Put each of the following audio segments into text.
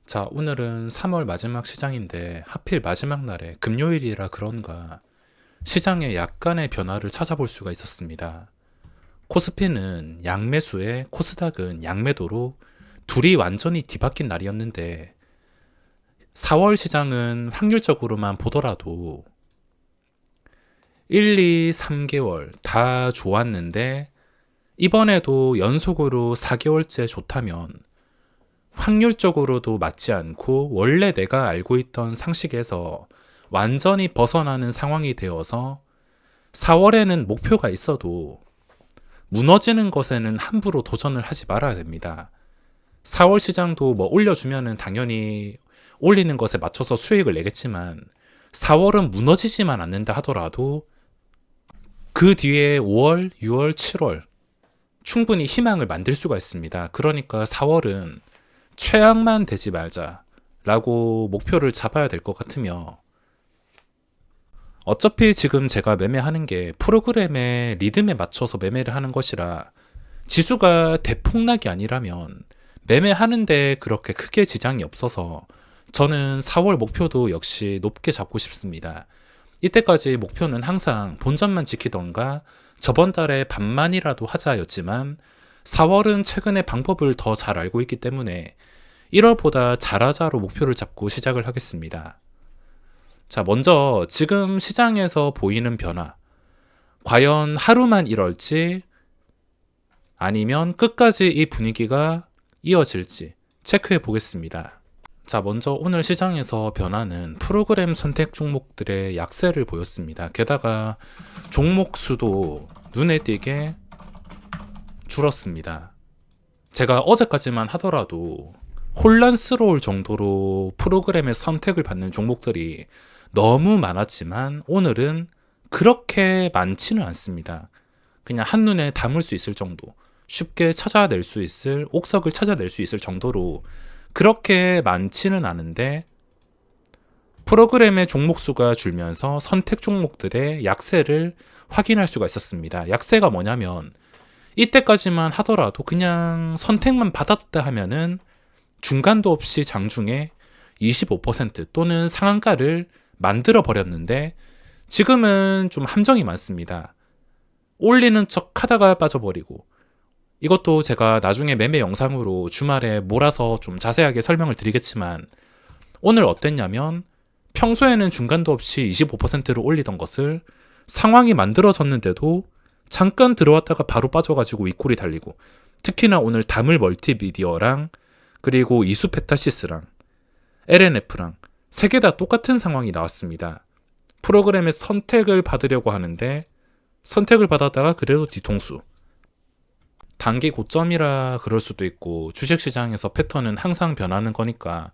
자, 오늘은 3월 마지막 시장인데 하필 마지막 날에 금요일이라 그런가 시장에 약간의 변화를 찾아볼 수가 있었습니다. 코스피는 양매수에 코스닥은 양매도로 둘이 완전히 뒤바뀐 날이었는데 4월 시장은 확률적으로만 보더라도 1, 2, 3개월 다 좋았는데 이번에도 연속으로 4개월째 좋다면 확률적으로도 맞지 않고 원래 내가 알고 있던 상식에서 완전히 벗어나는 상황이 되어서 4월에는 목표가 있어도 무너지는 것에는 함부로 도전을 하지 말아야 됩니다. 4월 시장도 뭐 올려주면은 당연히 올리는 것에 맞춰서 수익을 내겠지만 4월은 무너지지만 않는다 하더라도 그 뒤에 5월, 6월, 7월 충분히 희망을 만들 수가 있습니다. 그러니까 4월은 최악만 되지 말자라고 목표를 잡아야 될 것 같으며, 어차피 지금 제가 매매하는 게 프로그램의 리듬에 맞춰서 매매를 하는 것이라 지수가 대폭락이 아니라면 매매하는데 그렇게 크게 지장이 없어서 저는 4월 목표도 역시 높게 잡고 싶습니다. 이때까지 목표는 항상 본전만 지키던가 저번 달에 반만이라도 하자였지만 4월은 최근에 방법을 더 잘 알고 있기 때문에 1월보다 잘하자로 목표를 잡고 시작을 하겠습니다. 자, 먼저 지금 시장에서 보이는 변화. 과연 하루만 이럴지 아니면 끝까지 이 분위기가 이어질지 체크해 보겠습니다. 자, 먼저 오늘 시장에서 변화는 프로그램 선택 종목들의 약세를 보였습니다. 게다가 종목 수도 눈에 띄게 줄었습니다. 제가 어제까지만 하더라도 혼란스러울 정도로 프로그램의 선택을 받는 종목들이 너무 많았지만 오늘은 그렇게 많지는 않습니다. 그냥 한눈에 담을 수 있을 정도, 쉽게 찾아낼 수 있을, 옥석을 찾아낼 수 있을 정도로 그렇게 많지는 않은데 프로그램의 종목 수가 줄면서 선택 종목들의 약세를 확인할 수가 있었습니다. 약세가 뭐냐면 이때까지만 하더라도 그냥 선택만 받았다 하면은 중간도 없이 장중에 25% 또는 상한가를 만들어 버렸는데 지금은 좀 함정이 많습니다. 올리는 척 하다가 빠져버리고, 이것도 제가 나중에 매매 영상으로 주말에 몰아서 좀 자세하게 설명을 드리겠지만 오늘 어땠냐면 평소에는 중간도 없이 25%를 올리던 것을 상황이 만들어졌는데도 잠깐 들어왔다가 바로 빠져가지고 윗골이 달리고, 특히나 오늘 다물 멀티미디어랑 그리고 이수페타시스랑 LNF랑 세 개 다 똑같은 상황이 나왔습니다. 프로그램의 선택을 받으려고 하는데 선택을 받았다가 그래도 뒤통수. 단기 고점이라 그럴 수도 있고 주식시장에서 패턴은 항상 변하는 거니까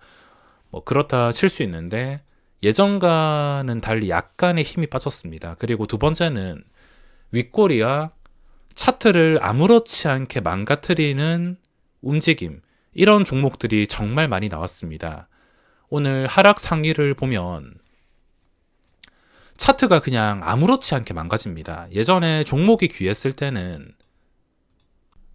뭐 그렇다 칠 수 있는데 예전과는 달리 약간의 힘이 빠졌습니다. 그리고 두 번째는 윗꼬리와 차트를 아무렇지 않게 망가뜨리는 움직임, 이런 종목들이 정말 많이 나왔습니다. 오늘 하락 상위를 보면 차트가 그냥 아무렇지 않게 망가집니다. 예전에 종목이 귀했을 때는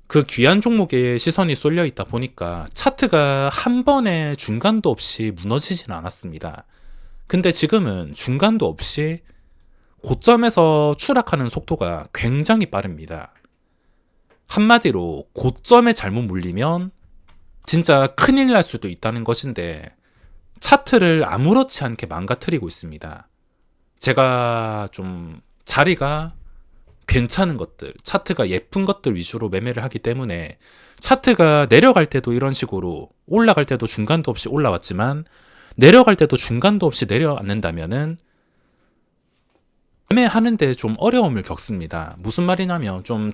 그 귀한 종목에 시선이 쏠려 있다 보니까 차트가 한 번에 중간도 없이 무너지진 않았습니다. 근데 지금은 중간도 없이 고점에서 추락하는 속도가 굉장히 빠릅니다. 한마디로 고점에 잘못 물리면 진짜 큰일 날 수도 있다는 것인데 차트를 아무렇지 않게 망가뜨리고 있습니다. 제가 좀 자리가 괜찮은 것들, 차트가 예쁜 것들 위주로 매매를 하기 때문에 차트가 내려갈 때도 이런 식으로 올라갈 때도 중간도 없이 올라왔지만 내려갈 때도 중간도 없이 내려앉는다면은 매매하는데 좀 어려움을 겪습니다. 무슨 말이냐면 좀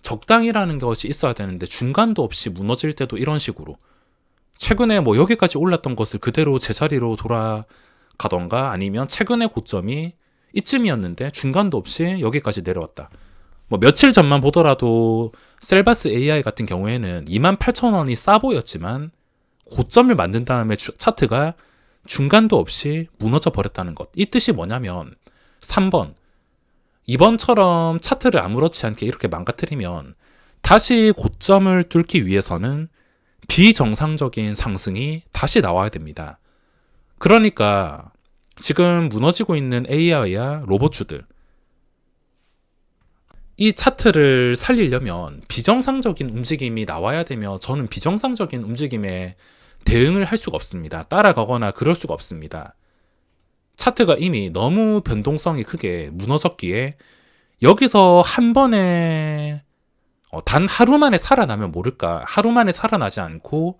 적당이라는 것이 있어야 되는데 중간도 없이 무너질 때도 이런 식으로 최근에 뭐 여기까지 올랐던 것을 그대로 제자리로 돌아가던가 아니면 최근의 고점이 이쯤이었는데 중간도 없이 여기까지 내려왔다. 뭐 며칠 전만 보더라도 셀바스 AI 같은 경우에는 28,000원이 싸 보였지만 고점을 만든 다음에 차트가 중간도 없이 무너져 버렸다는 것. 이 뜻이 뭐냐면 3번, 이번처럼 차트를 아무렇지 않게 이렇게 망가뜨리면 다시 고점을 뚫기 위해서는 비정상적인 상승이 다시 나와야 됩니다. 그러니까 지금 무너지고 있는 AI와 로봇주들, 이 차트를 살리려면 비정상적인 움직임이 나와야 되며 저는 비정상적인 움직임에 대응을 할 수가 없습니다. 따라가거나 그럴 수가 없습니다. 차트가 이미 너무 변동성이 크게 무너졌기에 여기서 한 번에 단 하루 만에 살아나면 모를까, 하루 만에 살아나지 않고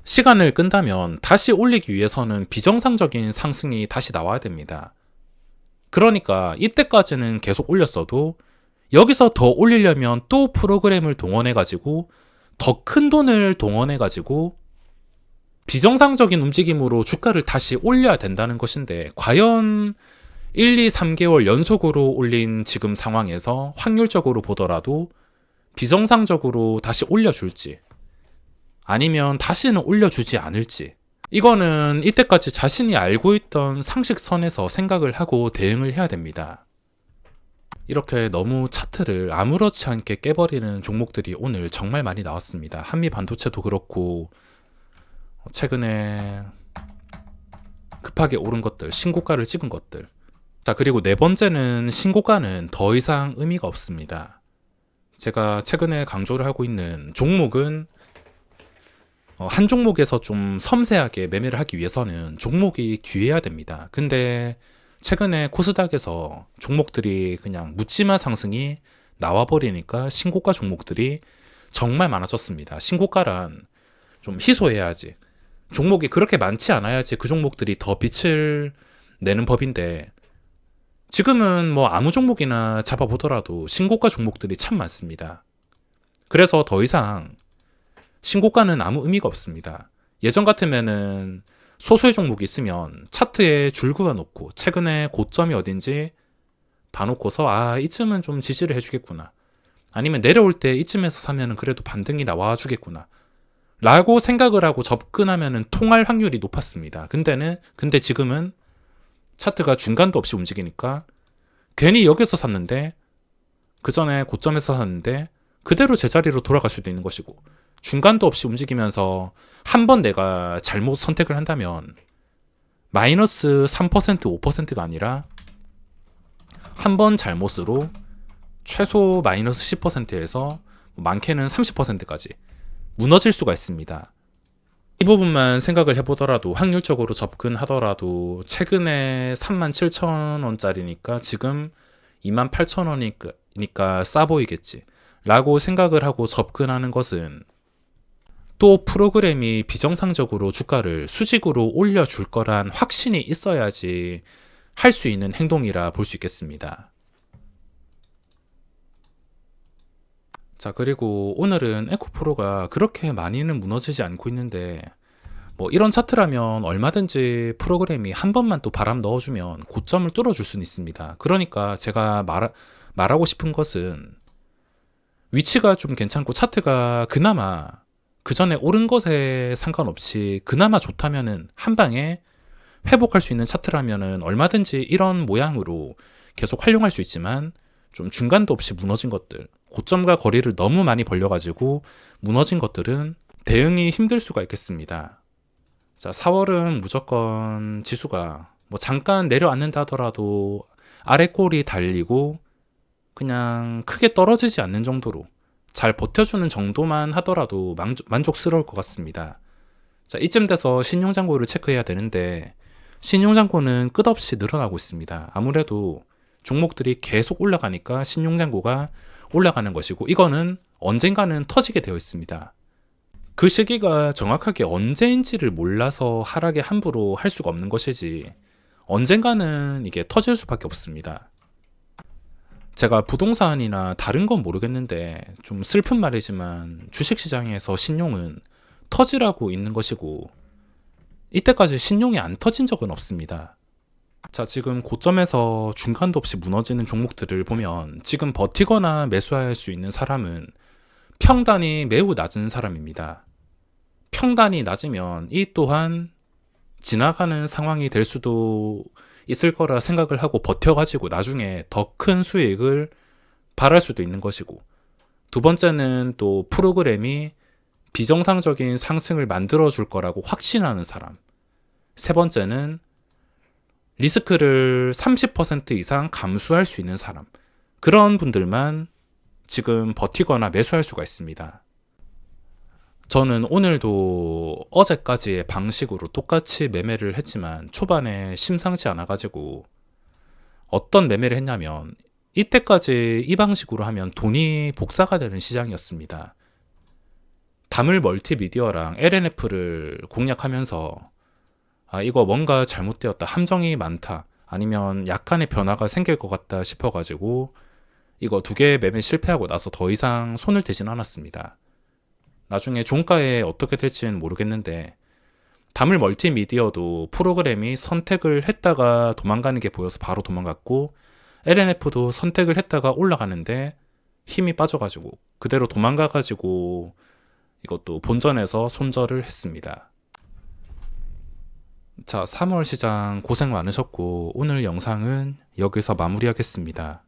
시간을 끈다면 다시 올리기 위해서는 비정상적인 상승이 다시 나와야 됩니다. 그러니까 이때까지는 계속 올렸어도 여기서 더 올리려면 또 프로그램을 동원해가지고 더 큰 돈을 동원해가지고 비정상적인 움직임으로 주가를 다시 올려야 된다는 것인데, 과연 1, 2, 3개월 연속으로 올린 지금 상황에서 확률적으로 보더라도 비정상적으로 다시 올려줄지 아니면 다시는 올려주지 않을지, 이거는 이때까지 자신이 알고 있던 상식선에서 생각을 하고 대응을 해야 됩니다. 이렇게 너무 차트를 아무렇지 않게 깨버리는 종목들이 오늘 정말 많이 나왔습니다. 한미 반도체도 그렇고 최근에 급하게 오른 것들, 신고가를 찍은 것들. 자, 그리고 네 번째는 신고가는 더 이상 의미가 없습니다. 제가 최근에 강조를 하고 있는 종목은 한 종목에서 좀 섬세하게 매매를 하기 위해서는 종목이 귀해야 됩니다. 근데 최근에 코스닥에서 종목들이 그냥 묻지마 상승이 나와버리니까 신고가 종목들이 정말 많아졌습니다. 신고가란 좀 희소해야지, 종목이 그렇게 많지 않아야지 그 종목들이 더 빛을 내는 법인데, 지금은 뭐 아무 종목이나 잡아보더라도 신고가 종목들이 참 많습니다. 그래서 더 이상 신고가는 아무 의미가 없습니다. 예전 같으면은 소수의 종목이 있으면 차트에 줄 그어놓고 최근에 고점이 어딘지 봐놓고서 이쯤은 좀 지지를 해주겠구나, 아니면 내려올 때 이쯤에서 사면은 그래도 반등이 나와주겠구나 라고 생각을 하고 접근하면은 통할 확률이 높았습니다. 근데 지금은 차트가 중간도 없이 움직이니까 괜히 여기서 샀는데, 그 전에 고점에서 샀는데 그대로 제자리로 돌아갈 수도 있는 것이고, 중간도 없이 움직이면서 한 번 내가 잘못 선택을 한다면 마이너스 3%, 5%가 아니라 한 번 잘못으로 최소 마이너스 10%에서 많게는 30%까지 무너질 수가 있습니다. 이 부분만 생각을 해보더라도, 확률적으로 접근하더라도 최근에 37,000원짜리니까 지금 28,000원이니까 싸 보이겠지 라고 생각을 하고 접근하는 것은, 또 프로그램이 비정상적으로 주가를 수직으로 올려줄 거란 확신이 있어야지 할 수 있는 행동이라 볼 수 있겠습니다. 자, 그리고 오늘은 에코프로가 그렇게 많이는 무너지지 않고 있는데, 뭐 이런 차트라면 얼마든지 프로그램이 한 번만 또 바람 넣어주면 고점을 뚫어줄 수는 있습니다. 그러니까 제가 말하고 싶은 것은, 위치가 좀 괜찮고 차트가 그나마 그 전에 오른 것에 상관없이 그나마 좋다면은 한 방에 회복할 수 있는 차트라면은 얼마든지 이런 모양으로 계속 활용할 수 있지만, 좀 중간도 없이 무너진 것들, 고점과 거리를 너무 많이 벌려가지고 무너진 것들은 대응이 힘들 수가 있겠습니다. 자, 4월은 무조건 지수가 뭐 잠깐 내려앉는다 하더라도 아래 꼬리 달리고 그냥 크게 떨어지지 않는 정도로 잘 버텨주는 정도만 하더라도 만족스러울 것 같습니다. 자, 이쯤 돼서 신용잔고를 체크해야 되는데, 신용잔고는 끝없이 늘어나고 있습니다. 아무래도 종목들이 계속 올라가니까 신용잔고가 올라가는 것이고, 이거는 언젠가는 터지게 되어 있습니다. 그 시기가 정확하게 언제인지를 몰라서 하락에 함부로 할 수가 없는 것이지, 언젠가는 이게 터질 수밖에 없습니다. 제가 부동산이나 다른 건 모르겠는데 좀 슬픈 말이지만 주식시장에서 신용은 터지라고 있는 것이고, 이때까지 신용이 안 터진 적은 없습니다. 자, 지금 고점에서 중간도 없이 무너지는 종목들을 보면 지금 버티거나 매수할 수 있는 사람은 평단이 매우 낮은 사람입니다. 평단이 낮으면 이 또한 지나가는 상황이 될 수도 있을 거라 생각을 하고 버텨가지고 나중에 더 큰 수익을 발할 수도 있는 것이고, 두 번째는 또 프로그램이 비정상적인 상승을 만들어 줄 거라고 확신하는 사람. 세 번째는 리스크를 30% 이상 감수할 수 있는 사람. 그런 분들만 지금 버티거나 매수할 수가 있습니다. 저는 오늘도 어제까지의 방식으로 똑같이 매매를 했지만 초반에 심상치 않아가지고 어떤 매매를 했냐면 이때까지 이 방식으로 하면 돈이 복사가 되는 시장이었습니다. 다물 멀티미디어랑 LNF를 공략하면서 이거 뭔가 잘못되었다, 함정이 많다, 아니면 약간의 변화가 생길 것 같다 싶어가지고 이거 두 개 매매 실패하고 나서 더 이상 손을 대진 않았습니다. 나중에 종가에 어떻게 될지는 모르겠는데 다물 멀티미디어도 프로그램이 선택을 했다가 도망가는 게 보여서 바로 도망갔고 LNF도 선택을 했다가 올라가는데 힘이 빠져가지고 그대로 도망가가지고 이것도 본전에서 손절을 했습니다. 자, 3월 시장 고생 많으셨고 오늘 영상은 여기서 마무리하겠습니다.